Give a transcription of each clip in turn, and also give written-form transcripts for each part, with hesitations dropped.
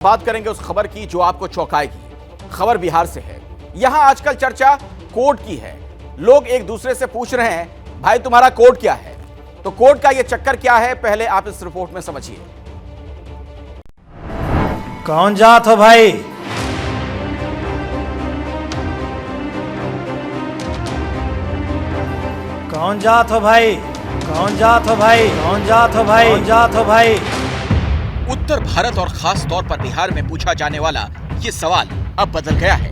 बात करेंगे उस खबर की जो आपको चौंकाएगी। खबर बिहार से है। यहां आजकल चर्चा कोड की है। लोग एक दूसरे से पूछ रहे हैं, भाई तुम्हारा कोड क्या है? तो कोड का यह चक्कर क्या है, पहले आप इस रिपोर्ट में समझिए। कौन जात हो भाई? कौन जात हो भाई? कौन जात हो भाई? कौन जात हो भाई? कौन जात हो भाई? उत्तर भारत और खास तौर पर बिहार में पूछा जाने वाला ये सवाल अब बदल गया है।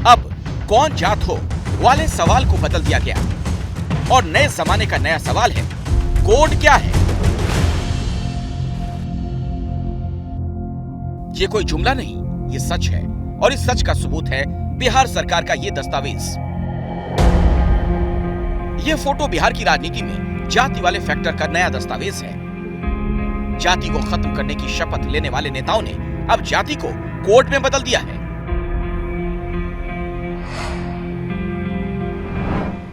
अब कौन जात हो वाले सवाल को बदल दिया गया और नए जमाने का नया सवाल है, कोड क्या है? ये कोई जुमला नहीं, ये सच है और इस सच का सबूत है बिहार सरकार का ये दस्तावेज। ये फोटो बिहार की राजनीति में जाति वाले फैक्टर का नया दस्तावेज है। जाति को खत्म करने की शपथ लेने वाले नेताओं ने अब जाति को कोड में बदल दिया है।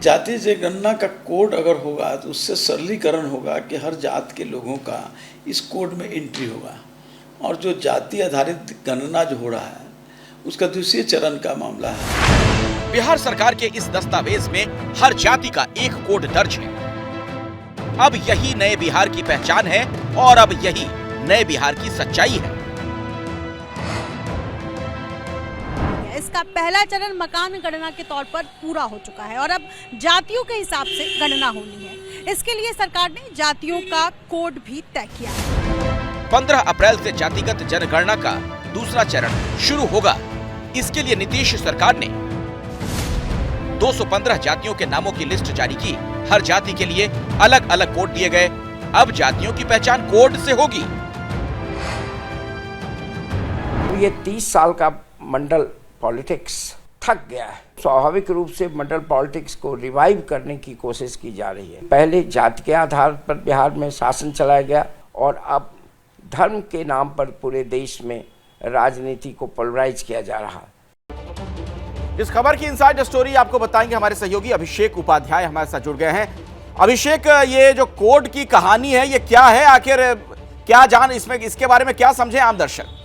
जाति जनगणना का कोड अगर होगा तो उससे सरलीकरण होगा कि हर जात के लोगों का इस कोड में एंट्री होगा। और जो जाति आधारित गणना जो हो रहा है उसका दूसरे चरण का मामला है। बिहार सरकार के इस दस्तावेज में हर जाति का एक कोड दर्ज है। अब यही नए बिहार की पहचान है और अब यही नए बिहार की सच्चाई है। इसका पहला चरण मकान गणना के तौर पर पूरा हो चुका है और अब जातियों के हिसाब से गणना होनी है। इसके लिए सरकार ने जातियों का कोड भी तय किया है। 15 अप्रैल से जातिगत जनगणना का दूसरा चरण शुरू होगा। इसके लिए नीतीश सरकार ने 215 जातियों के नामों की लिस्ट जारी की। हर जाति के लिए अलग अलग कोड दिए गए। अब जातियों की पहचान कोड से होगी। ये 30 साल का मंडल पॉलिटिक्स थक गया है। स्वाभाविक रूप से मंडल पॉलिटिक्स को रिवाइव करने की कोशिश की जा रही है। पहले जाति के आधार पर बिहार में शासन चलाया गया और अब धर्म के नाम पर पूरे देश में राजनीति को पोलराइज किया जा रहा है। इस खबर की इनसाइड स्टोरी आपको बताएंगे हमारे सहयोगी अभिषेक उपाध्याय हमारे साथ जुड़ गए हैं। अभिषेक, ये जो कोड की कहानी है ये क्या है, आखिर क्या जान इसमें, इसके बारे में क्या समझे आम दर्शक?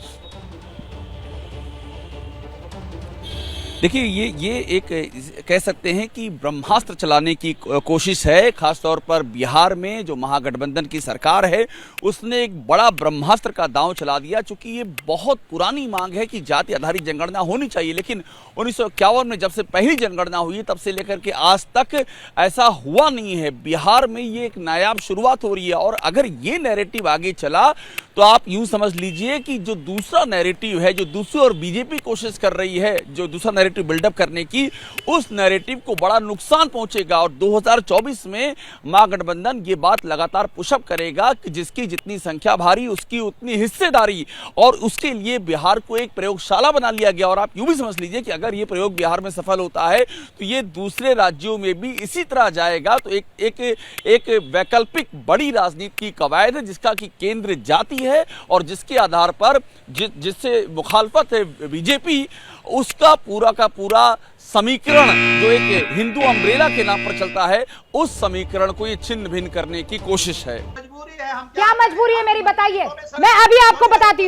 देखिए ये एक कह सकते हैं कि ब्रह्मास्त्र चलाने की कोशिश है। खासतौर पर बिहार में जो महागठबंधन की सरकार है उसने एक बड़ा ब्रह्मास्त्र का दांव चला दिया। चूंकि ये बहुत पुरानी मांग है कि जाति आधारित जनगणना होनी चाहिए, लेकिन 1951 में जब से पहली जनगणना हुई तब से लेकर के आज तक ऐसा हुआ नहीं है। बिहार में ये एक नायाब शुरुआत हो रही है और अगर ये नैरेटिव आगे चला तो आप यूं समझ लीजिए कि जो दूसरा नैरेटिव है, जो दूसरी और बीजेपी कोशिश कर रही है जो दूसरा नैरेटिव बिल्डअप करने की, उस नैरेटिव को बड़ा नुकसान पहुंचेगा। और 2024 में महागठबंधन ये बात लगातार पुशअप करेगा कि जिसकी जितनी संख्या भारी उसकी उतनी हिस्सेदारी, और उसके लिए बिहार को एक प्रयोगशाला बना लिया गया। और आप यूं भी समझ लीजिए कि अगर ये प्रयोग बिहार में सफल होता है तो ये दूसरे राज्यों में भी इसी तरह जाएगा। तो एक वैकल्पिक बड़ी राजनीति की कवायद है जिसका कि केंद्र जाति है और जिसके आधार पर जिससे मुखालफत है बीजेपी, उसका पूरा का पूरा समीकरण जो एक हिंदू अम्ब्रेला के नाम पर चलता है, उस समीकरण को ये छिन्न भिन्न करने की कोशिश है। क्या मजबूरी है मेरी, बताइए। मैं अभी आपको बताती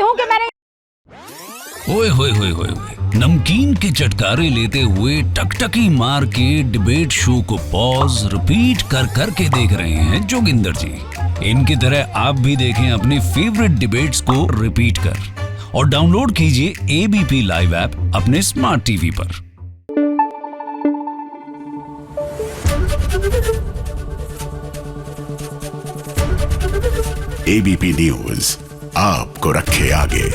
हूँ कि मैंने ओए होए होए होए नमकीन के चटकारे लेते हुए टकटकी मार के डिबेट शो को पॉज रिपीट कर करके देख रहे हैं जोगिंदर जी। इनकी तरह आप भी देखें अपनी फेवरेट डिबेट्स को रिपीट कर और डाउनलोड कीजिए एबीपी लाइव ऐप अपने स्मार्ट टीवी पर। एबीपी न्यूज आपको रखे आगे।